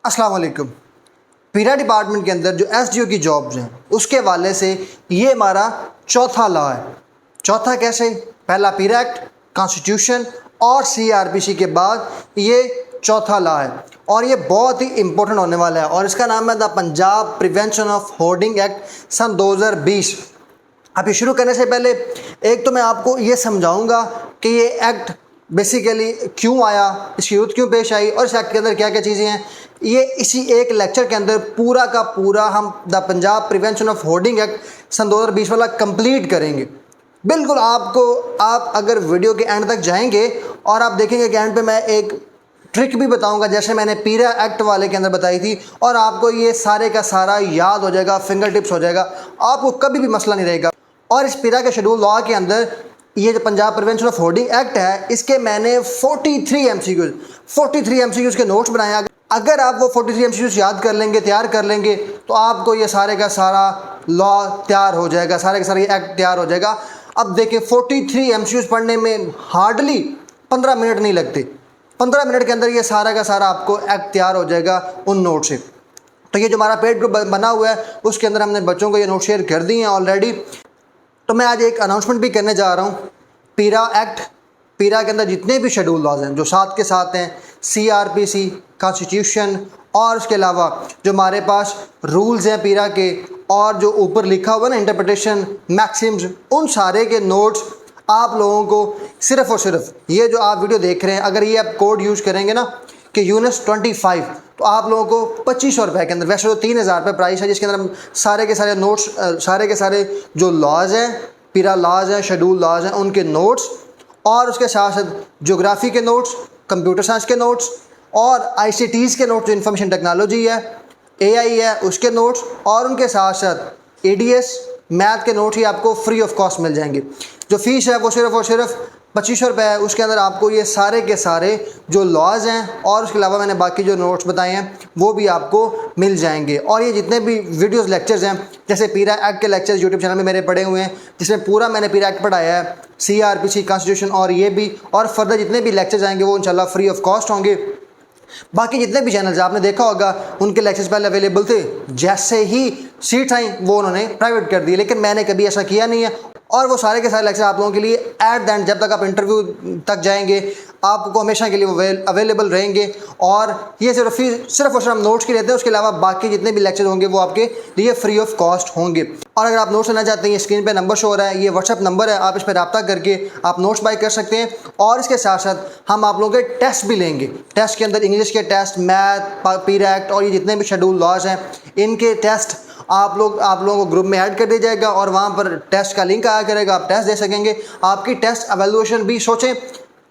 अस्सलाम वालेकुम। पीरा डिपार्टमेंट के अंदर जो एसडीओ की जॉब्स हैं उसके वाले से ये हमारा चौथा लॉ है। चौथा कैसे? पहला पीरा एक्ट, कॉन्स्टिट्यूशन और सीआरपीसी के बाद ये चौथा लॉ है और ये बहुत ही इंपॉर्टेंट होने वाला है और इसका नाम है the Punjab prevention of hoarding act सन 2020। अब ये शुरू करने से पहले एक तो मैं आपको ये समझाऊंगा कि ये एक्ट बेसिकली क्यों आया, इसकी यूथ क्यों पेश आई और इस एक्ट के अंदर क्या क्या चीज़ें हैं। ये इसी एक लेक्चर के अंदर पूरा का पूरा हम the Punjab prevention of hoarding act सन 2020 वाला कंप्लीट करेंगे। बिल्कुल आप अगर वीडियो के एंड तक जाएंगे और आप देखेंगे कि एंड पे मैं एक ट्रिक भी बताऊंगा जैसे मैंने पीरा एक्ट वाले के अंदर बताई थी और आपको ये सारे का सारा याद हो जाएगा, फिंगर टिप्स हो जाएगा, आपको कभी भी मसला नहीं रहेगा। और इस पीरा के शेड्यूल लॉ के अंदर ये जो Punjab prevention of hoarding act है इसके मैंने 43 एमसीक्यूज़ के नोट्स बनाए हैं। अगर आप वो 43 एमसीक्यूज़ याद कर लेंगे, तैयार कर लेंगे तो आपको ये सारे का सारा लॉ तैयार हो जाएगा, सारे का सारा ये एक्ट तैयार हो जाएगा। अब देखिए 43 एमसीक्यूज़ पढ़ने में हार्डली 15 मिनट नहीं लगते। 15 मिनट के अंदर ये सारा का सारा आपको एक्ट तैयार हो जाएगा उन नोट से। तो ये जो हमारा पेड ग्रुप बना हुआ है उसके अंदर हमने बच्चों को ये नोट शेयर कर दिए हैं ऑलरेडी। तो मैं आज एक अनाउंसमेंट भी करने जा रहा हूँ। पीरा एक्ट, पीरा के अंदर जितने भी शेड्यूल लॉज हैं जो साथ के साथ हैं, सीआरपीसी, कॉन्स्टिट्यूशन और उसके अलावा जो हमारे पास रूल्स हैं पीरा के और जो ऊपर लिखा हुआ ना इंटरप्रिटेशन, मैक्सिम्स, उन सारे के नोट्स आप लोगों को सिर्फ़ और सिर्फ ये जो आप वीडियो देख रहे हैं, अगर ये आप कोड यूज़ करेंगे ना कि यूनिस 25 तो आप लोगों को 2500 रुपये के अंदर, वैसे तो 3000 रुपये प्राइस है जिसके अंदर हम सारे के सारे नोट्स, सारे के सारे जो लॉज हैं, पीरा लॉज हैं, शेड्यूल लॉज हैं, उनके नोट्स और उसके साथ साथ ज्योग्राफी के नोट्स, कंप्यूटर साइंस के नोट्स और आईसीटीज़ के नोट्स, जो इन्फॉर्मेशन टेक्नोलॉजी है, एआई है, उसके नोट्स और उनके साथ साथ एडीएस मैथ के नोट्स ही आपको फ्री ऑफ कॉस्ट मिल जाएंगे। जो फ़ीस है वो सिर्फ़ और सिर्फ 2500 रुपये है। उसके अंदर आपको ये सारे के सारे जो लॉज हैं और उसके अलावा मैंने बाकी जो नोट्स बताए हैं वो भी आपको मिल जाएंगे। और ये जितने भी वीडियोस लेक्चर्स हैं, जैसे पीरा एक्ट के लेक्चर्स यूट्यूब चैनल में मेरे पड़े हुए हैं जिसमें पूरा मैंने पीरा एक्ट पढ़ाया है, सीआरपीसी, कॉन्स्टिट्यूशन और ये भी, और फर्दर जितने भी लेक्चर्स आएंगे वो इंशाल्लाह फ्री ऑफ कॉस्ट होंगे। बाकी जितने भी चैनल्स आपने देखा होगा उनके लेक्चर्स पहले अवेलेबल थे, जैसे ही सीट्स आई वो उन्होंने प्राइवेट कर दिए, लेकिन मैंने कभी ऐसा किया नहीं है। और वो सारे के सारे लेक्चर आप लोगों के लिए एट द एंड, जब तक आप इंटरव्यू तक जाएंगे, आपको हमेशा के लिए वो अवेलेबल रहेंगे। और ये सिर्फ और सिर्फ हम नोट्स की रहते हैं, उसके अलावा बाकी जितने भी लेक्चर होंगे वो आपके लिए फ्री ऑफ कॉस्ट होंगे। और अगर आप नोट्स लेना चाहते हैं, स्क्रीन पे नंबर शो हो रहा है, ये व्हाट्सअप नंबर है, आप इस पर रब्ता करके आप नोट्स बाय कर सकते हैं। और इसके साथ साथ हम आप लोगों के टेस्ट भी लेंगे। टेस्ट के अंदर इंग्लिश के टेस्ट, मैथ, पीरा एक्ट और ये जितने भी शेड्यूल लॉज हैं इनके टेस्ट आप लोगों को ग्रुप में ऐड कर दिया जाएगा और वहाँ पर टेस्ट का लिंक आया करेगा, आप टेस्ट दे सकेंगे। आपकी टेस्ट एवेल्युएशन भी, सोचें,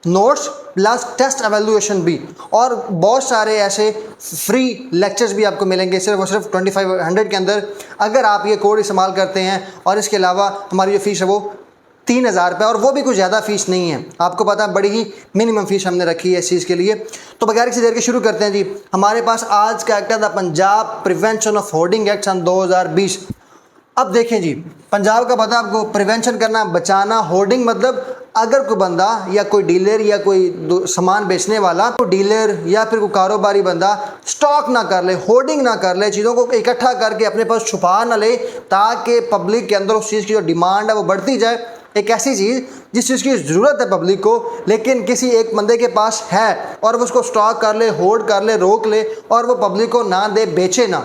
नोट्स प्लस टेस्ट एवेल्युएशन भी, और बहुत सारे ऐसे फ्री लेक्चर्स भी आपको मिलेंगे सिर्फ और सिर्फ 2500 के अंदर, अगर आप ये कोड इस्तेमाल करते हैं। और इसके अलावा हमारी जो फ़ीस है वो 3000 रुपये, और वो भी कुछ ज़्यादा फ़ीस नहीं है, आपको पता है बड़ी ही मिनिमम फ़ीस हमने रखी है इस चीज़ के लिए। तो बगैर किसी देर के शुरू करते हैं जी। हमारे पास आज का एक्ट है the Punjab prevention of hoarding act सन 2020। अब देखें जी, पंजाब का पता आपको, प्रिवेंशन करना, बचाना, होर्डिंग मतलब अगर कोई बंदा या कोई डीलर या कोई सामान बेचने वाला, तो डीलर या फिर कोई कारोबारी बंदा स्टॉक ना कर ले, होर्डिंग ना कर ले, चीज़ों को इकट्ठा करके अपने पास छुपा ना ले, ताकि पब्लिक के अंदर उस चीज़ की जो डिमांड है वो बढ़ती जाए। एक ऐसी चीज़ जिस चीज़ की ज़रूरत है पब्लिक को, लेकिन किसी एक बंदे के पास है और वो उसको स्टॉक कर ले, होल्ड कर ले, रोक ले और वो पब्लिक को ना दे, बेचे ना,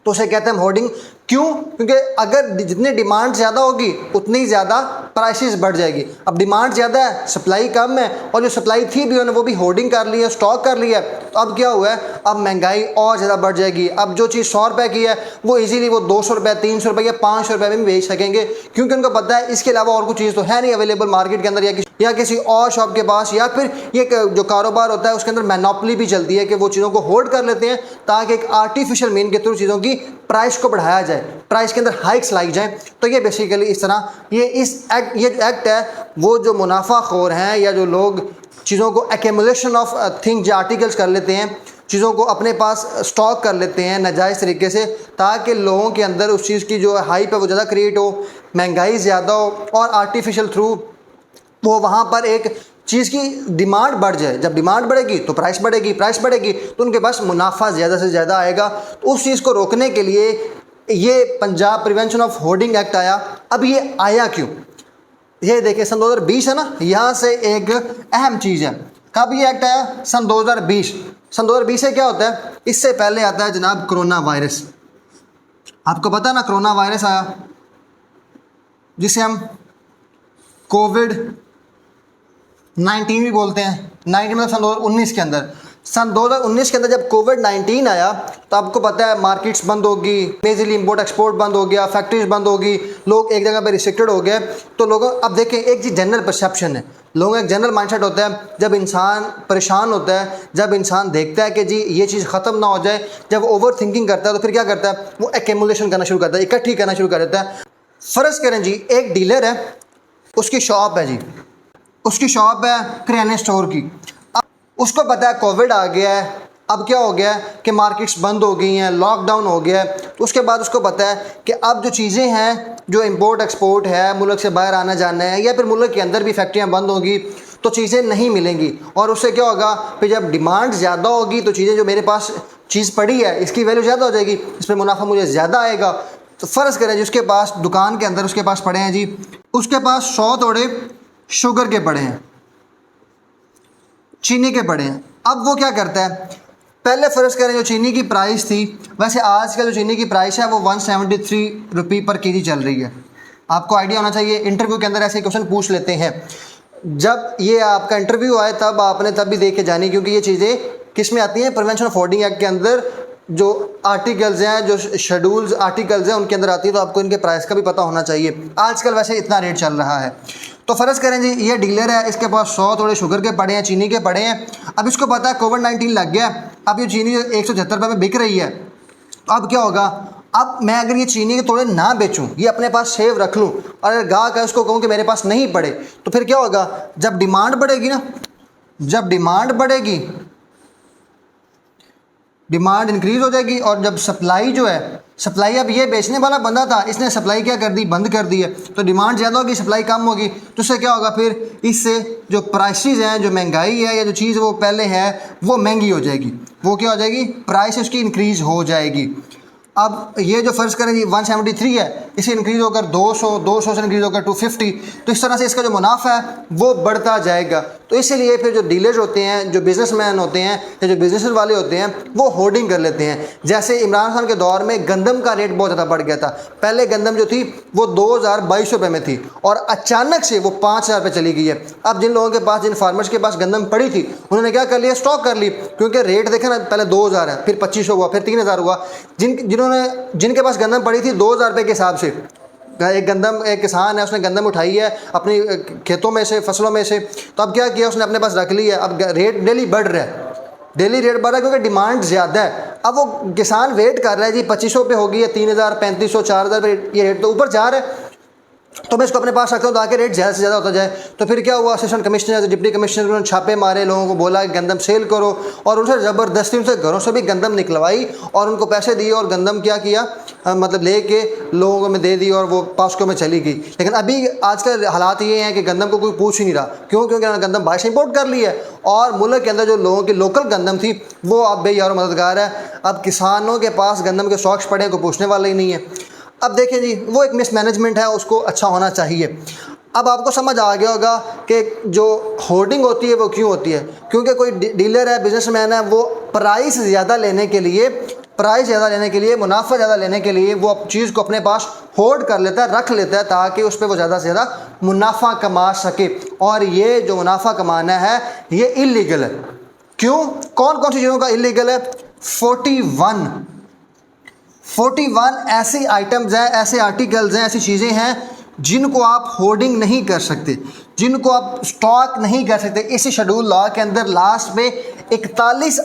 तो उसे कहते हैं हम होर्डिंग। क्यों? क्योंकि अगर जितनी डिमांड ज़्यादा होगी उतनी ही ज़्यादा प्राइसेस बढ़ जाएगी। अब डिमांड ज़्यादा है, सप्लाई कम है, और जो सप्लाई थी भी उन्होंने वो भी होर्डिंग कर ली है, स्टॉक कर लिया है, तो अब क्या हुआ है, अब महंगाई और ज़्यादा बढ़ जाएगी। अब जो चीज़ 100 रुपये की है वो इजीली वो 200 रुपये, 300 रुपये या 500 रुपये में भी बेच सकेंगे, क्योंकि उनको पता है इसके अलावा और कुछ चीज़ तो है नहीं अवेलेबल मार्केट के अंदर या किसी और शॉप के पास, या फिर ये जो कारोबार होता है उसके अंदर मोनोपोली भी चलती है कि वो चीज़ों को होल्ड कर लेते हैं ताकि एक आर्टिफिशियल मीन के थ्रू चीज़ों की प्राइस को बढ़ाया जाए, प्राइस के अंदर हाइक्स लाई जाए। तो ये बेसिकली इस तरह ये जो एक्ट है वो जो मुनाफाखोर हैं या जो लोग चीज़ों को एक्यूमुलेशन ऑफ थिंग्स या आर्टिकल्स कर लेते हैं, चीज़ों को अपने पास स्टॉक कर लेते हैं नाजायज़ तरीके से, ताकि लोगों के अंदर उस चीज़ की जो हाइप है वो ज़्यादा क्रिएट हो, महंगाई ज़्यादा हो और आर्टिफिशियल थ्रू वो वहाँ पर एक चीज़ की डिमांड बढ़ जाए, जब डिमांड बढ़ेगी तो प्राइस बढ़ेगी, प्राइस बढ़ेगी तो उनके पास मुनाफा ज़्यादा से ज़्यादा आएगा। तो उस चीज़ को रोकने के लिए ये Punjab prevention of hoarding act आया। अब ये आया क्यों, ये देखिए सन 2020 है ना, यहाँ से एक अहम चीज़ है। कब ये एक्ट आया? सन 2020। सन 2020 से क्या होता है? इससे पहले आता है जनाब कोरोना वायरस। आपको पता है ना, कोरोना वायरस आया जिसे हम कोविड-19 भी बोलते हैं। 19 मतलब सन 2019 के अंदर। सन 2019 के अंदर जब कोविड-19 आया तो आपको पता है मार्केट्स बंद होगी, मेजरली इंपोर्ट एक्सपोर्ट बंद हो गया, फैक्ट्रीज बंद होगी, लोग एक जगह पर रिस्ट्रिक्टेड हो गए। तो लोगों, अब देखें एक चीज़ जनरल परसेप्शन है, लोगों का एक जनरल माइंडसेट होता है, जब इंसान परेशान होता है, जब इंसान देखता है कि जी ये चीज़ ख़त्म ना हो जाए, जब ओवर थिंकिंग करता है तो फिर क्या करता है? वो एक्यूमुलेशन करना शुरू करता है, इकट्ठी करना शुरू कर देता है। फ़र्ज़ करें जी एक डीलर है, उसकी शॉप है जी, उसकी शॉप है किराने स्टोर की। अब उसको पता है कोविड आ गया है, अब क्या हो गया है कि मार्केट्स बंद हो गई हैं, लॉकडाउन हो गया है। तो उसके बाद उसको पता है कि अब जो चीज़ें हैं, जो इंपोर्ट एक्सपोर्ट है, मुल्क से बाहर आना जाना है, या फिर मुल्क के अंदर भी फैक्ट्रियाँ बंद होगी तो चीज़ें नहीं मिलेंगी। और उससे क्या होगा, फिर जब डिमांड ज़्यादा होगी तो चीज़ें, जो मेरे पास चीज़ पड़ी है इसकी वैल्यू ज़्यादा हो जाएगी, इस पर मुनाफा मुझे ज़्यादा आएगा। तो फ़र्ज़ करें जी उसके पास दुकान के अंदर उसके पास पड़े हैं जी, उसके पास 100 तोड़े शुगर के पड़े हैं, चीनी के पड़े हैं। अब वो क्या करता है, पहले फ़र्ज़ करें जो चीनी की प्राइस थी, वैसे आज का जो चीनी की प्राइस है वो 173 रुपये पर केजी चल रही है। आपको आइडिया होना चाहिए, इंटरव्यू के अंदर ऐसे क्वेश्चन पूछ लेते हैं। जब ये आपका इंटरव्यू आए तब आपने तब भी देख के जानी, क्योंकि ये चीज़ें किस में आती हैं? प्रिवेंशन ऑफ होर्डिंग एक्ट के अंदर जो आर्टिकल्स हैं, जो शेड्यूल्स आर्टिकल्स हैं उनके अंदर आती है। तो आपको इनके प्राइस का भी पता होना चाहिए। आजकल वैसे इतना रेट चल रहा है। तो फ़र्ज़ करें जी ये डीलर है, इसके पास 100 थोड़े शुगर के पड़े हैं, चीनी के पड़े हैं। अब इसको पता है कोविड-19 लग गया, अब ये चीनी 176 रुपये में बिक रही है। तो अब क्या होगा, अब मैं अगर ये चीनी के तोड़े ना बेचूं, ये अपने पास सेव रख लूं, और अगर गाहक है उसको कहूं कि मेरे पास नहीं पड़े, तो फिर क्या होगा, जब डिमांड बढ़ेगी ना, जब डिमांड बढ़ेगी, डिमांड इंक्रीज़ हो जाएगी, और जब सप्लाई जो है, सप्लाई, अब ये बेचने वाला बंदा था, इसने सप्लाई क्या कर दी, बंद कर दी है। तो डिमांड ज़्यादा होगी, सप्लाई कम होगी, तो उससे क्या होगा, फिर इससे जो प्राइसेस हैं, जो महंगाई है, या जो चीज़ वो पहले है वो महंगी हो जाएगी। वो क्या हो जाएगी, प्राइस उसकी इंक्रीज़ हो जाएगी। अब ये जो फ़र्ज़ करें जी 173 है, इसे इंक्रीज़ होकर 200 से इंक्रीज़ होकर 250, तो इस तरह से इसका जो मुनाफा है वो बढ़ता जाएगा। तो इसीलिए फिर जो डीलर्स होते हैं, जो बिज़नेसमैन होते हैं, या जो बिजनेस वाले होते हैं, वो होर्डिंग कर लेते हैं। जैसे इमरान खान के दौर में गंदम का रेट बहुत ज़्यादा बढ़ गया था। पहले गंदम जो थी वो 2022 रुपये में थी, और अचानक से वो 5000 रुपये चली गई है। अब जिन लोगों के पास, जिन फार्मर्स के पास गंदम पड़ी थी, उन्होंने क्या कर लिया, स्टॉक कर ली, क्योंकि रेट देखे ना, पहले 2000 है, फिर 2500 हुआ, फिर 3000 हुआ। जिनके पास गंदम पड़ी थी 2000 रुपये के हिसाब से, एक किसान है, उसने गंदम उठाई है अपनी खेतों में से, फसलों में से, तो अब क्या किया, उसने अपने पास रख ली है। अब रेट डेली बढ़ रहा है, डेली रेट बढ़ रहा है, क्योंकि डिमांड ज़्यादा है। अब वो किसान वेट कर रहा है जी 2500 पे होगी, या 3000, 3500, 4000 पे ये रेट तो ऊपर जा रहा है, तो मैं इसको अपने पास रखता हूँ ताकि रेट ज़्यादा से ज़्यादा होता जाए। तो फिर क्या हुआ, असिस्टेंट कमिश्नर, डिप्टी कमिश्नर, उन्होंने छापे मारे, लोगों को बोला कि गंदम सेल करो, और उनसे ज़बरदस्ती उनसे घरों से भी गंदम निकलवाई, और उनको पैसे दिए, और गंदम क्या किया, मतलब लेके लोगों को में दे दी, और वो पास्को में चली गई। लेकिन अभी आजकल हालात ये हैं कि गंदम को कोई पूछ ही नहीं रहा। क्यों? क्योंकि उन्होंने गंदम बाहर से इंपोर्ट कर ली है, और मुल्क के अंदर जो लोगों की लोकल गंदम थी वो अब बेयार मददगार है। अब किसानों के पास गंदम के स्टॉक्स पड़े, कोई पूछने वाला ही नहीं है। अब देखें जी, वो एक मिसमैनेजमेंट है, उसको अच्छा होना चाहिए। अब आपको समझ आ गया होगा कि जो होर्डिंग होती है वो क्यों होती है, क्योंकि कोई डीलर है, बिजनेसमैन है, वो प्राइस ज़्यादा लेने के लिए, मुनाफा ज़्यादा लेने के लिए वो चीज़ को अपने पास होल्ड कर लेता है, रख लेता है, ताकि उस पर वो ज़्यादा से ज़्यादा मुनाफा कमा सके। और ये जो मुनाफा कमाना है ये इलीगल है। क्यों? कौन कौन सी चीज़ों का इलीगल है? 41 ऐसी आइटम्स हैं, ऐसे आर्टिकल्स हैं, ऐसी चीज़ें हैं जिनको आप होर्डिंग नहीं कर सकते, जिनको आप स्टॉक नहीं कर सकते। इसी शेड्यूल लॉ के अंदर लास्ट में 41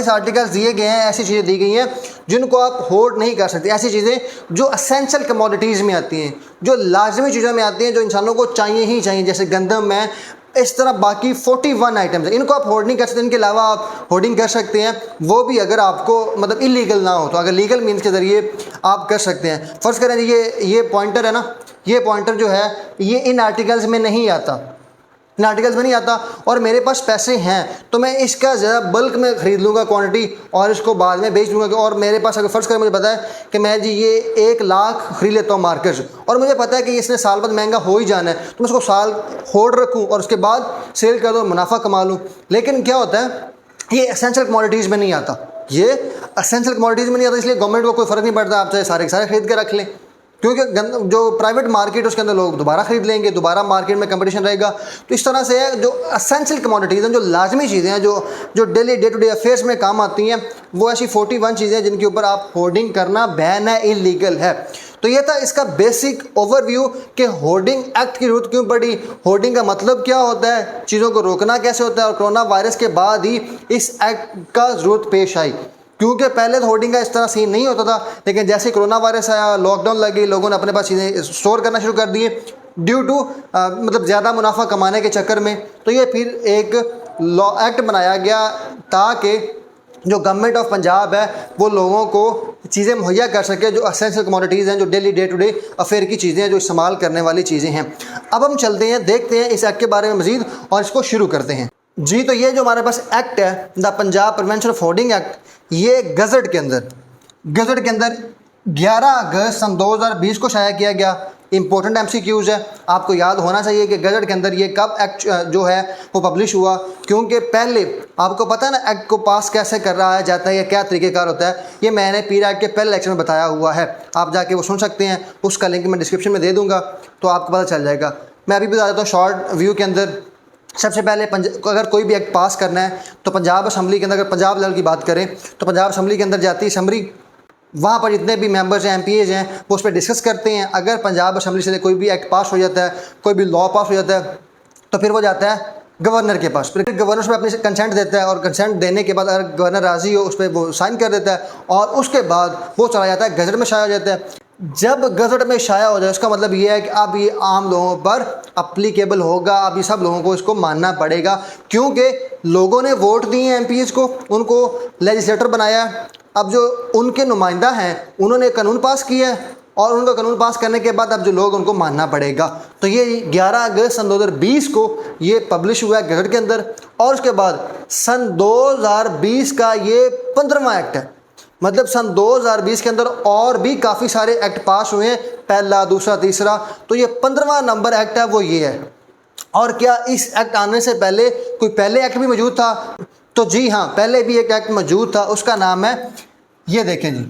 आर्टिकल्स दिए गए हैं, ऐसी चीज़ें दी गई हैं जिनको आप होल्ड नहीं कर सकते। ऐसी चीज़ें जो असेंशियल कमोडिटीज़ में आती हैं, जो लाजमी चीज़ों में आती हैं, जो इंसानों को चाहिए ही चाहिए, जैसे गंदम है, इस तरह बाकी 41 आइटम्स हैं, इनको आप होल्ड नहीं कर सकते। इनके अलावा आप होल्डिंग कर सकते हैं, वो भी अगर आपको मतलब इलीगल ना हो, तो अगर लीगल मीन्स के ज़रिए आप कर सकते हैं। फ़र्ज़ करें ये पॉइंटर है ना, ये पॉइंटर जो है ये इन आर्टिकल्स में नहीं आता, इन आर्टिकल्स में नहीं आता और मेरे पास पैसे हैं तो मैं इसका ज़रा बल्क में ख़रीद लूँगा क्वांटिटी और इसको बाद में बेच दूँगा। और मेरे पास अगर फ़र्ज़ करें मुझे पता है कि मैं जी ये 1 लाख ख़रीद लेता हूँ मार्केट से और मुझे पता है कि इसने साल बाद महंगा हो ही जाना है, तो मैं उसको साल होल्ड रखूँ और उसके बाद सेल कर दूँ, मुनाफा कमा लूँ। लेकिन क्या होता है, ये एसेंशियल कमोडिटीज़ में नहीं आता, ये एसेंशियल कमोडिटीज़ में नहीं आता, इसलिए गवर्नमेंट को कोई फ़र्क नहीं पड़ता, आप चाहे सारे के सारे खरीद के रख लें, क्योंकि जो प्राइवेट मार्केट उसके अंदर लोग दोबारा खरीद लेंगे, दोबारा मार्केट में कंपटीशन रहेगा। तो इस तरह से है जो एसेंशियल कमोडिटीज़ हैं, जो लाजमी चीज़ें हैं, जो daily day to day affairs में काम आती हैं, वो ऐसी 41 चीज़ें हैं जिनके ऊपर आप होर्डिंग करना बैन है, इलीगल है। तो ये था इसका बेसिक ओवरव्यू कि होर्डिंग एक्ट की जरूरत क्यों पड़ी, होर्डिंग का मतलब क्या होता है, चीज़ों को रोकना कैसे होता है, और कोरोना वायरस के बाद ही इस एक्ट का ज़रूरत पेश आई, क्योंकि पहले तो होर्डिंग का इस तरह सीन नहीं होता था। लेकिन जैसे कोरोना वायरस आया, लॉकडाउन लगी, लोगों ने अपने पास चीज़ें स्टोर करना शुरू कर दिए ड्यू टू मतलब ज़्यादा मुनाफा कमाने के चक्कर में। तो ये फिर एक लॉ एक्ट बनाया गया ताकि जो गवर्नमेंट ऑफ पंजाब है वो लोगों को चीज़ें मुहैया कर सके, जो एसेंशियल कमोडिटीज़ हैं, जो daily day to day affair की चीज़ें हैं, जो इस्तेमाल करने वाली चीज़ें हैं। अब हम चलते हैं, देखते हैं इस एक्ट के बारे में मज़ीद और इसको शुरू करते हैं जी। तो ये जो हमारे पास एक्ट है, the Punjab prevention of hoarding act, ये गज़ट के अंदर 11 अगस्त सन 2020 को शाया किया गया। इंपॉर्टेंट MCQs है, आपको याद होना चाहिए कि गज़ट के अंदर ये कब एक्ट जो है वो पब्लिश हुआ, क्योंकि पहले आपको पता है ना एक्ट को पास कैसे कर रहा है जाता है या क्या तरीक़ेकार होता है, ये मैंने पीर एक्ट के पहले लेक्चर में बताया हुआ है, आप जाके वो सुन सकते हैं, उसका लिंक मैं डिस्क्रिप्शन में दे दूँगा तो आपको पता चल जाएगा। मैं अभी बता देता हूँ शॉर्ट व्यू के अंदर। सबसे पहले अगर कोई भी एक्ट पास करना है तो पंजाब असम्बली के अंदर, अगर पंजाब लेवल की बात करें तो पंजाब असम्बली के अंदर जाती है असम्बली, वहाँ पर जितने भी मेंबर्स हैं, MPAs हैं, वो उस पर डिस्कस करते हैं। अगर पंजाब असम्बली से कोई भी एक्ट पास हो जाता है, कोई भी लॉ पास हो जाता है, तो फिर वो जाता है गवर्नर के पास, फिर गवर्नर उसमें अपनी कंसेंट देता है और कंसेंट देने के बाद अगर गवर्नर राज़ी हो उस पर वो साइन कर देता है और उसके बाद वो चला जाता है गज़ट में शाया हो जाता है। जब गज़ट में शाया हो जाए उसका मतलब ये है कि अब ये आम लोगों पर अप्लीकेबल होगा, अब ये सब लोगों को इसको मानना पड़ेगा, क्योंकि लोगों ने वोट दिए हैं MPs को, उनको लेजिस्लेटर बनाया। अब जो उनके नुमाइंदा हैं उन्होंने कानून पास किया है और उनका कानून पास करने के बाद अब जो लोग उनको मानना पड़ेगा। तो ये 11 अगस्त सन 2020 को ये पब्लिश हुआ है गज़ट के अंदर और उसके बाद सन 2020 का ये 15वां एक्ट है। मतलब सन 2020 के अंदर और भी काफ़ी सारे एक्ट पास हुए हैं, पहला, दूसरा, तीसरा, तो ये 15वां नंबर एक्ट है वो ये है। और क्या इस एक्ट आने से पहले कोई पहले एक्ट भी मौजूद था? तो जी हाँ, पहले भी एक एक्ट मौजूद था, उसका नाम है, ये देखें जी,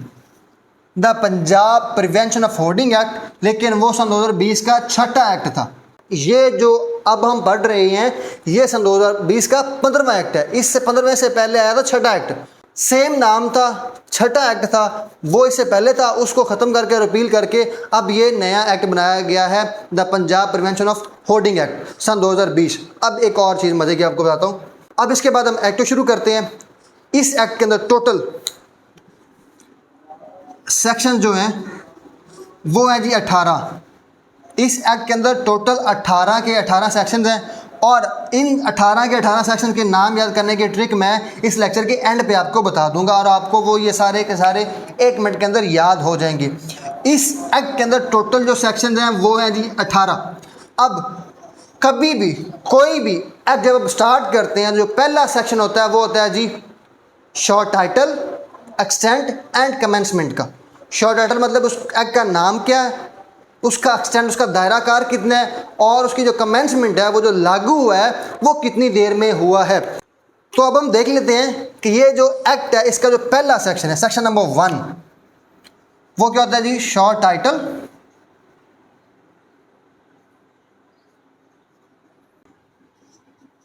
the Punjab prevention of hoarding act, लेकिन वो सन 2020 का 6ठा एक्ट था। ये जो अब हम पढ़ रहे हैं ये सन 2020 का 15वां एक्ट है। इससे 15वें से पहले आया था 6ठा एक्ट, सेम नाम था, 6ठा एक्ट था, वो इससे पहले था, उसको ख़त्म करके रिपील करके अब ये नया एक्ट बनाया गया है, the Punjab prevention of hoarding act सन 2020। अब एक और चीज़ मज़े की आपको बताता हूँ। अब इसके बाद हम एक्ट शुरू करते हैं। इस एक्ट के अंदर टोटल सेक्शन जो हैं वो है जी 18। इस एक्ट के अंदर टोटल 18 के 18 सेक्शन हैं और इन 18 के 18 सेक्शन के नाम याद करने की ट्रिक मैं इस लेक्चर के एंड पे आपको बता दूंगा और आपको वो ये सारे के सारे 1 मिनट के अंदर याद हो जाएंगे। इस एक्ट के अंदर टोटल जो सेक्शन हैं वो हैं जी 18। अब कभी भी कोई भी एक्ट जब आप स्टार्ट करते हैं, जो पहला सेक्शन होता है वो होता है जी short title, extent and commencement का। शॉर्ट टाइटल मतलब उस एक्ट का नाम क्या है, उसका एक्सटेंट, उसका दायरा कार कितना है और उसकी जो कमेंसमेंट है, वो जो लागू हुआ है वो कितनी देर में हुआ है। तो अब हम देख लेते हैं कि ये जो एक्ट है इसका जो पहला सेक्शन है, सेक्शन नंबर 1, वो क्या होता है जी, short title,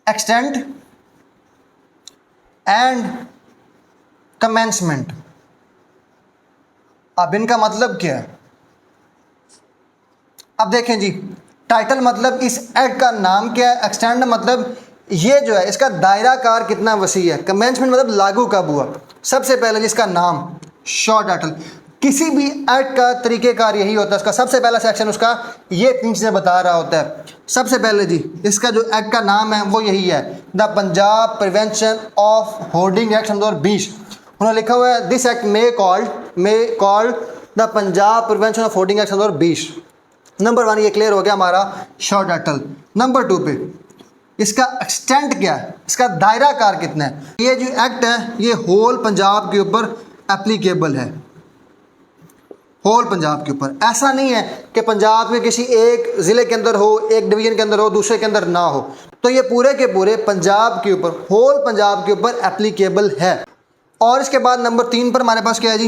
extent and commencement. अब इनका मतलब क्या है, अब देखें जी, टाइटल मतलब इस एक्ट का नाम क्या है, एक्सटेंड मतलब ये जो है इसका दायरा कार कितना वसी है, कमेंसमेंट मतलब लागू कब हुआ। सबसे पहले जिसका नाम शॉर्ट टाइटल, किसी भी एक्ट का तरीक़ेकार यही होता है, उसका सबसे पहला सेक्शन उसका ये 3 चीज़ें बता रहा होता है। सबसे पहले जी इसका जो एक्ट का नाम है वो यही है, the Punjab prevention of hoarding act 2020। उन्होंने लिखा हुआ है this act may called the Punjab prevention of hoarding act 2020। Number 1 ये क्लियर हो गया हमारा शॉर्ट टाइटल। नंबर 2 पे इसका एक्सटेंट क्या है, इसका दायरा कार कितना है। ये जो एक्ट है ये होल पंजाब के ऊपर एप्लीकेबल है, होल पंजाब के ऊपर। ऐसा नहीं है कि पंजाब के किसी एक ज़िले के अंदर हो, एक डिवीज़न के अंदर हो, दूसरे के अंदर ना हो। तो ये पूरे के पूरे पंजाब के ऊपर, होल पंजाब के ऊपर एप्लीकेबल है। और इसके बाद नंबर 3 पर हमारे पास क्या है जी,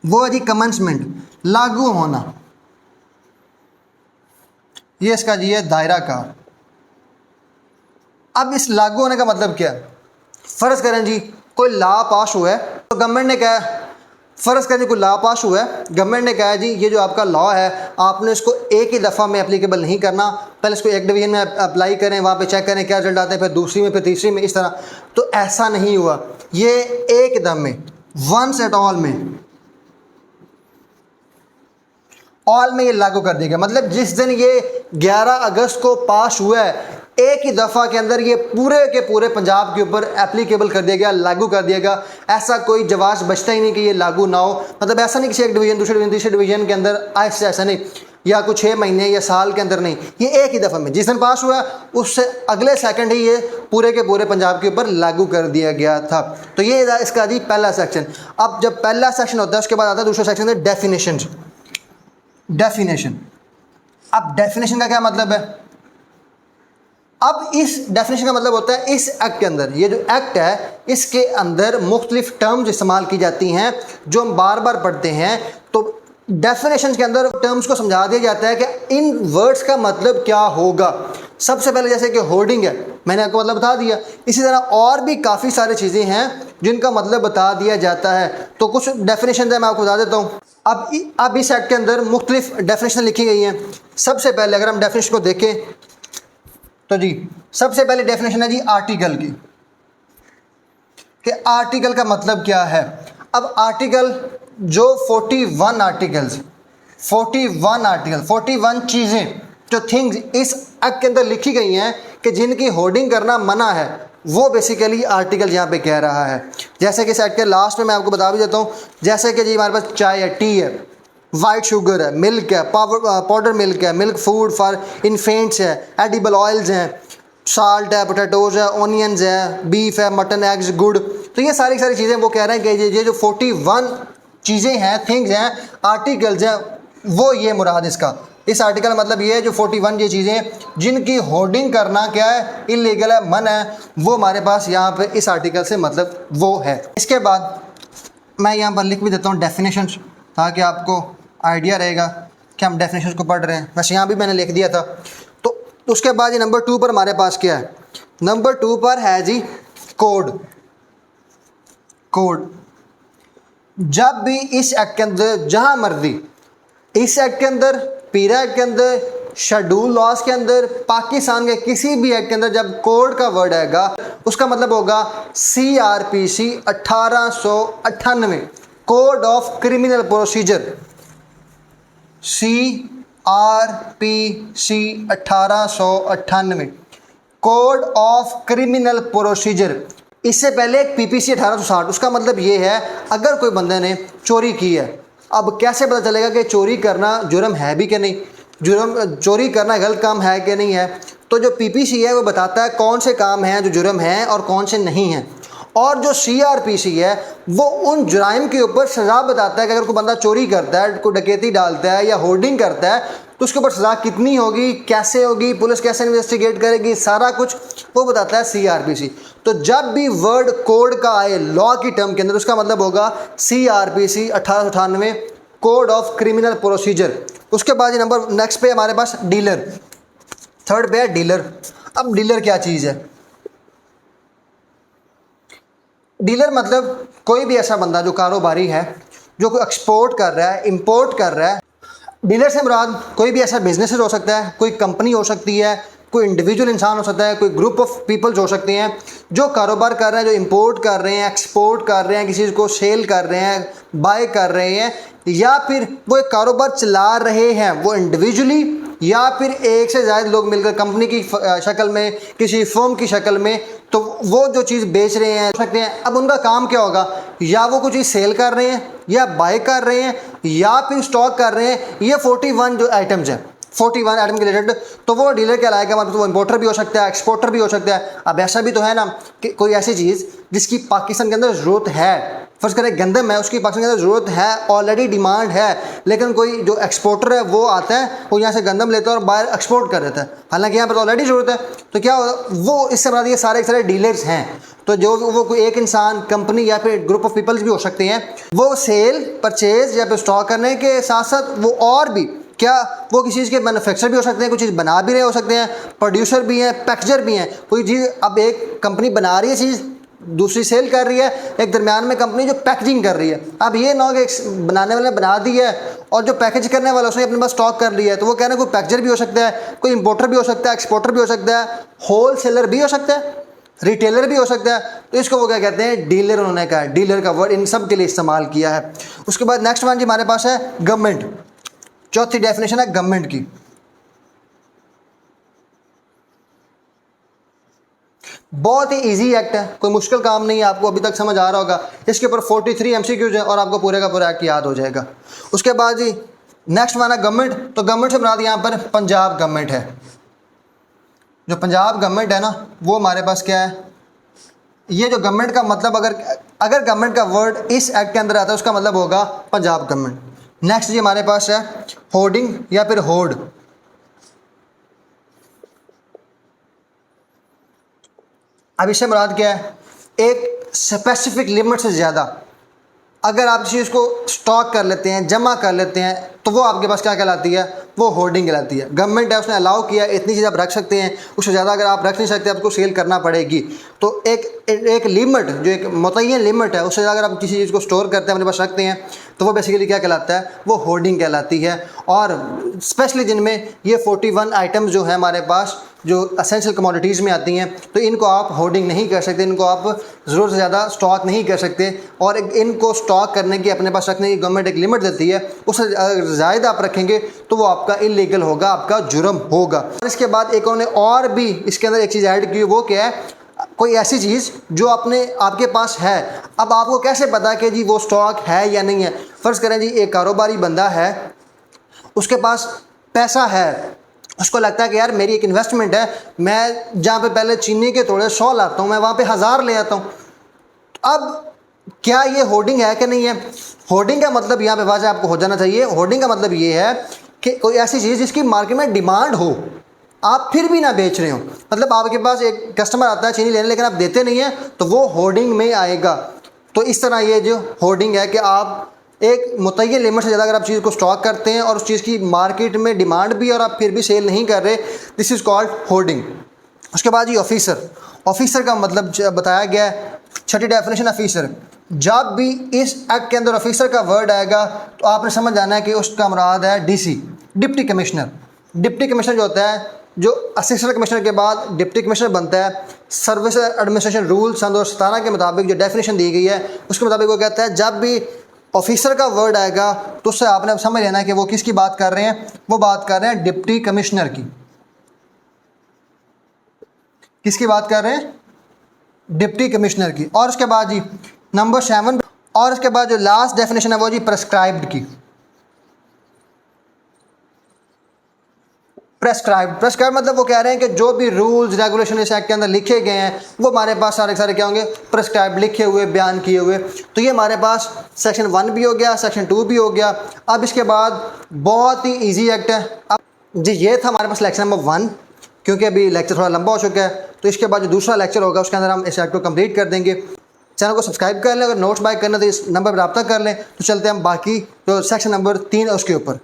वो है जी कमेंसमेंट, लागू होना। ये इसका जी है दायरा कार। अब इस लागू होने का मतलब क्या है, फ़र्ज़ करें जी कोई लॉ पास हुआ है, तो गवर्नमेंट ने कहा, फ़र्ज़ करें कोई लॉ पास हुआ है, गवर्नमेंट ने कहा है जी ये जो आपका लॉ है आपने इसको एक ही दफ़ा में एप्लीकेबल नहीं करना, पहले इसको एक डिवीज़न में अप्लाई करें, वहाँ पे चेक करें क्या रिजल्ट आते हैं, फिर दूसरी में, फिर तीसरी में, इस तरह। तो ऐसा नहीं हुआ, ये एक दम में, वंस एट ऑल में, ऑल में ये लागू कर दिया गया। मतलब जिस दिन ये 11 अगस्त को पास हुआ है, एक ही दफ़ा के अंदर ये पूरे के पूरे पंजाब के ऊपर एप्लीकेबल कर दिया गया, लागू कर दिया गया। ऐसा कोई जवाब बचता ही नहीं कि ये लागू ना हो। मतलब ऐसा नहीं कि एक डिवीज़न, दूसरे डिवीज़न, तीसरे डिवीज़न के अंदर ऐसे, ऐसा नहीं, या कुछ 6 महीने या साल के अंदर नहीं, ये एक ही दफ़ा में जिस दिन पास हुआ उससे अगले सेकंड ही ये पूरे के पूरे पंजाब के ऊपर लागू कर दिया गया था। तो ये इसका जी पहला सेक्शन। अब जब पहला सेक्शन होता है उसके बाद आता है दूसरा सेक्शन है डेफिनेशन। डेफिनेशन, अब डेफिनेशन का क्या मतलब है, अब इस डेफिनेशन का मतलब होता है इस एक्ट के अंदर, ये जो एक्ट है इसके अंदर मुख्तलिफ टर्म्स इस्तेमाल की जाती हैं जो हम बार बार पढ़ते हैं। तो डेफिनेशन के अंदर टर्म्स को समझा दिया जाता है कि इन वर्ड्स का मतलब क्या होगा। सबसे पहले जैसे कि होर्डिंग है, मैंने आपको मतलब बता दिया। इसी तरह और भी काफ़ी सारी चीज़ें हैं जिनका मतलब बता दिया जाता है। तो कुछ डेफिनेशन है मैं आपको बता देता हूँ। अब इस एक्ट के अंदर मुख्तलिफ डेफिनेशन लिखी गई हैं। सबसे पहले अगर हम डेफिनेशन को देखें तो जी सबसे पहले डेफिनेशन है जी आर्टिकल की, कि आर्टिकल का मतलब क्या है। अब आर्टिकल जो 41 आर्टिकल्स, 41 चीज़ें जो थिंग्स इस एक्ट के अंदर लिखी गई हैं कि जिनकी होर्डिंग करना मना है, वो बेसिकली आर्टिकल यहाँ पे कह रहा है। जैसे कि इस एक्ट के लास्ट में मैं आपको बता भी देता हूँ, जैसे कि जी हमारे पास चाय है, टी है, वाइट शुगर है, मिल्क है, पाउडर मिल्क है, मिल्क फूड फॉर इन्फेंट्स है, एडिबल ऑयल्स हैं, साल्ट है, पोटैटोज़ है, ऑनियंस है, बीफ है, मटन, एग्स, गुड़। तो ये सारी चीज़ें वो कह रहे हैं कि ये जो 41 चीज़ें हैं, थिंग्स हैं, आर्टिकल्स हैं, वो ये मुराद इसका। इस आर्टिकल का मतलब ये है जो 41 ये चीज़ें जिनकी होर्डिंग करना क्या है, इलीगल है, मन है, वो हमारे पास यहाँ पे इस आर्टिकल से मतलब वो है। इसके बाद मैं यहाँ पर लिख भी देता हूँ डेफिनेशन, ताकि आपको आइडिया रहेगा कि हम डेफिनेशन को पढ़ रहे हैं। वैसे यहाँ भी मैंने लिख दिया था। तो उसके बाद ये नंबर 2 पर हमारे पास क्या है, नंबर 2 पर है जी कोड। कोड जब भी इस एक्ट के अंदर, जहाँ मर्जी, इस एक्ट के अंदर, पीरा एक्ट के अंदर, शेड्यूल लॉज के अंदर, पाकिस्तान के किसी भी एक्ट के अंदर जब कोड का वर्ड आएगा उसका मतलब होगा CRPC 1898, code of criminal procedure. CRPC 1898, code of criminal procedure. इससे पहले एक PPC 1860। उसका मतलब ये है अगर कोई बंदे ने चोरी की है, अब कैसे पता चलेगा कि चोरी करना जुर्म है भी कि नहीं, चोरी करना गलत काम है कि नहीं है। तो जो PPC है वो बताता है कौन से काम हैं जो जुर्म हैं और कौन से नहीं हैं। और जो CRPC है वो उन जुराइम के ऊपर सज़ा बताता है कि अगर कोई बंदा चोरी करता है, कोई डकैती डालता है या होर्डिंग करता है तो उसके ऊपर सज़ा कितनी होगी, कैसे होगी, पुलिस कैसे इन्वेस्टिगेट करेगी, सारा कुछ वो बताता है CRPC। तो जब भी वर्ड कोड का आए लॉ की टर्म के अंदर उसका मतलब होगा CRPC 1898, code of criminal procedure. उसके बाद नंबर नेक्स्ट पे हमारे पास डीलर, 3rd पे है डीलर। अब डीलर क्या चीज़ है, डीलर मतलब कोई भी ऐसा बंदा जो कारोबारी है, जो कोई एक्सपोर्ट कर रहा है, इंपोर्ट कर रहा है। डीलर से मुराद कोई भी ऐसा बिजनेस हो सकता है, कोई कंपनी हो सकती है, कोई इंडिविजुअल इंसान हो सकता है, कोई ग्रुप ऑफ पीपल्स हो सकते हैं जो कारोबार कर रहे हैं, जो इंपोर्ट कर रहे हैं, एक्सपोर्ट कर रहे हैं, किसी चीज़ को सेल कर रहे हैं, बाय कर रहे हैं, या फिर वो एक कारोबार चला रहे हैं वो इंडिविजुअली, या फिर एक से ज़्यादा लोग मिलकर कंपनी की शक्ल में, किसी फर्म की शक्ल में, तो वो जो चीज़ बेच रहे हैं सकते हैं। अब उनका काम क्या होगा, या वो कुछ चीज़ सेल कर रहे हैं, या बाय कर रहे हैं, या फिर स्टॉक कर रहे हैं। ये 41 जो आइटम्स हैं, 41 आइटम के रिलेटेड, तो वो डीलर कहलाएगा। मतलब वो इंपोर्टर भी हो सकता है, एक्सपोर्टर भी हो सकता है। अब ऐसा भी तो है ना कि कोई ऐसी चीज़ जिसकी पाकिस्तान के अंदर ज़रूरत है, फर्ज करें गंदम है, उसकी पाकिस्तान के अंदर ज़रूरत है, ऑलरेडी डिमांड है, लेकिन कोई जो एक्सपोर्टर है वो आता है, वो यहाँ से गंदम लेता है और बाहर एक्सपोर्ट कर देता है, हालांकि यहाँ पर तो ऑलरेडी ज़रूरत है। तो क्या वो इससे बता ये सारे डीलर्स हैं। तो जो वो कोई एक इंसान, कंपनी या फिर ग्रुप ऑफ पीपल्स भी हो सकते हैं, वो सेल, परचेज या फिर स्टॉक करने के साथ साथ वो और भी क्या वो किसी चीज़ के मैन्युफैक्चर भी हो सकते हैं, कुछ चीज़ बना भी रहे हो सकते हैं, प्रोड्यूसर भी हैं, पैकेजर भी हैं। कोई चीज़ अब एक कंपनी बना रही है चीज़, दूसरी सेल कर रही है, एक दरमियान में कंपनी जो पैकेजिंग कर रही है। अब ये ना हो कि बनाने वाले ने बना दी है और जो पैकेज करने वाला उसने अपने पास स्टॉक कर लिया है, तो वो कह रहे हैं कोई पैकेजर भी हो सकता है, कोई इंपोर्टर भी हो सकता है, एक्सपोर्टर भी हो सकता है, होल सेलर भी हो सकता है, रिटेलर भी हो सकता है। तो इसको वो क्या कहते हैं, डीलर। उन्होंने कहा डीलर का वर्ड इन सब के लिए इस्तेमाल किया है। उसके बाद नेक्स्ट वन जी हमारे पास है गवर्नमेंट। चौथी डेफिनेशन है गवर्नमेंट की। बहुत ही इजी एक्ट है, कोई मुश्किल काम नहीं है, आपको अभी तक समझ आ रहा होगा। इसके ऊपर 43 MCQs है और आपको पूरे का पूरा एक्ट याद हो जाएगा। उसके बाद जी नेक्स्ट वन है गवर्नमेंट। तो गवर्नमेंट से मुराद यहाँ पर पंजाब गवर्नमेंट है। जो पंजाब गवर्नमेंट है ना, वो हमारे पास क्या है, ये जो गवर्नमेंट का मतलब अगर गवर्नमेंट का वर्ड इस एक्ट के अंदर आता है उसका मतलब होगा पंजाब गवर्नमेंट। नेक्स्ट जी हमारे पास है होर्डिंग या फिर होर्ड। अब इससे मुराद क्या है, एक स्पेसिफिक लिमिट से ज़्यादा अगर आप किसी चीज़ को स्टॉक कर लेते हैं, जमा कर लेते हैं, तो वो आपके पास क्या कहलाती है, वो होर्डिंग कहलाती है। गवर्नमेंट है उसने अलाउ किया इतनी चीज़ आप रख सकते हैं, उससे ज़्यादा अगर आप रख नहीं सकते आपको सेल करना पड़ेगी। तो एक लिमिट, जो एक मुतय्यन लिमिट है, उससे ज़्यादा अगर आप किसी चीज़ को स्टोर करते हैं, अपने पास रखते हैं, तो वो बेसिकली क्या कहलाता है, वो होर्डिंग कहलाती है। और स्पेशली जिनमें ये 41 आइटम्स जो है हमारे पास जो असेंशियल कमोडिटीज़ में आती हैं, तो इनको आप होर्डिंग नहीं कर सकते, इनको आप ज़रूरत से ज़्यादा स्टॉक नहीं कर सकते। और इनको स्टॉक करने की, अपने पास रखने की गवर्नमेंट एक लिमिट देती है, उससे ज़्यादा आप रखेंगे तो वो आपका इलीगल होगा, आपका जुर्म होगा। और इसके बाद एक उन्होंने और भी इसके अंदर एक चीज़ ऐड की, वो क्या है, कोई ऐसी चीज़ जो आपके पास है। अब आपको कैसे पता कि जी वो स्टॉक है या नहीं है। फ़र्ज़ करें जी एक कारोबारी बंदा है, उसके पास पैसा है, उसको लगता है कि यार मेरी एक इन्वेस्टमेंट है, मैं जहाँ पे पहले चीनी के थोड़े 100 लाता हूँ, मैं वहाँ पे 1000 ले आता हूँ। अब क्या ये होर्डिंग है कि नहीं है। होर्डिंग का मतलब यहाँ पे वाज़ह आपको हो जाना चाहिए। होर्डिंग का मतलब ये है कि कोई ऐसी चीज़ जिसकी मार्केट में डिमांड हो, आप फिर भी ना बेच रहे हो। मतलब आपके पास एक कस्टमर आता है चीनी लेने, लेकिन आप देते नहीं हैं, तो वो होर्डिंग में आएगा। तो इस तरह ये जो होर्डिंग है कि आप एक मुतय्यन लिमिट से ज़्यादा अगर आप चीज़ को स्टॉक करते हैं और उस चीज़ की मार्केट में डिमांड भी और आप फिर भी सेल नहीं कर रहे, दिस इज़ कॉल्ड होर्डिंग। उसके बाद जी ऑफिसर। ऑफिसर का मतलब बताया गया है, छठी डेफिनेशन ऑफिसर। जब भी इस एक्ट के अंदर ऑफिसर का वर्ड आएगा तो आपने समझ जाना है कि उसका मुराद है DC, deputy commissioner. Deputy commissioner जो होता है, जो असिस्टेंट कमिश्नर के बाद डिप्टी कमिश्नर बनता है, सर्विस एडमिनिस्ट्रेशन रूल सन 2017 के मुताबिक जो डेफिनेशन दी गई है उसके मुताबिक वो कहता है जब भी ऑफिसर का वर्ड आएगा तो उससे आपने अब समझ लेना है कि वो किसकी बात कर रहे हैं, वो बात कर रहे हैं डिप्टी कमिश्नर की। किसकी बात कर रहे हैं, डिप्टी कमिश्नर की। और उसके बाद जी नंबर 7, और उसके बाद जो लास्ट डेफिनेशन है वो जी प्रेस्क्राइब्ड की। प्रेस्क्राइब मतलब वो कह रहे हैं कि जो भी रूल्स रेगुलेशन इस एक्ट के अंदर लिखे गए हैं वो हमारे पास सारे क्या होंगे, प्रेस्क्राइब, लिखे हुए, बयान किए हुए। तो ये हमारे पास सेक्शन 1 भी हो गया, सेक्शन 2 भी हो गया। अब इसके बाद बहुत ही इजी एक्ट है। अब जी ये था हमारे पास लेक्चर नंबर 1, क्योंकि अभी लेक्चर थोड़ा लंबा हो चुका है, तो इसके बाद जो दूसरा लेक्चर होगा उसके अंदर हम इस एक्ट को कंप्लीट कर देंगे। चैनल को सब्सक्राइब कर लें, अगर नोट्स बाय करना तो इस नंबर पर रब्ता कर लें। तो चलते हैं हम बाकी जो सेक्शन नंबर 3 है उसके ऊपर।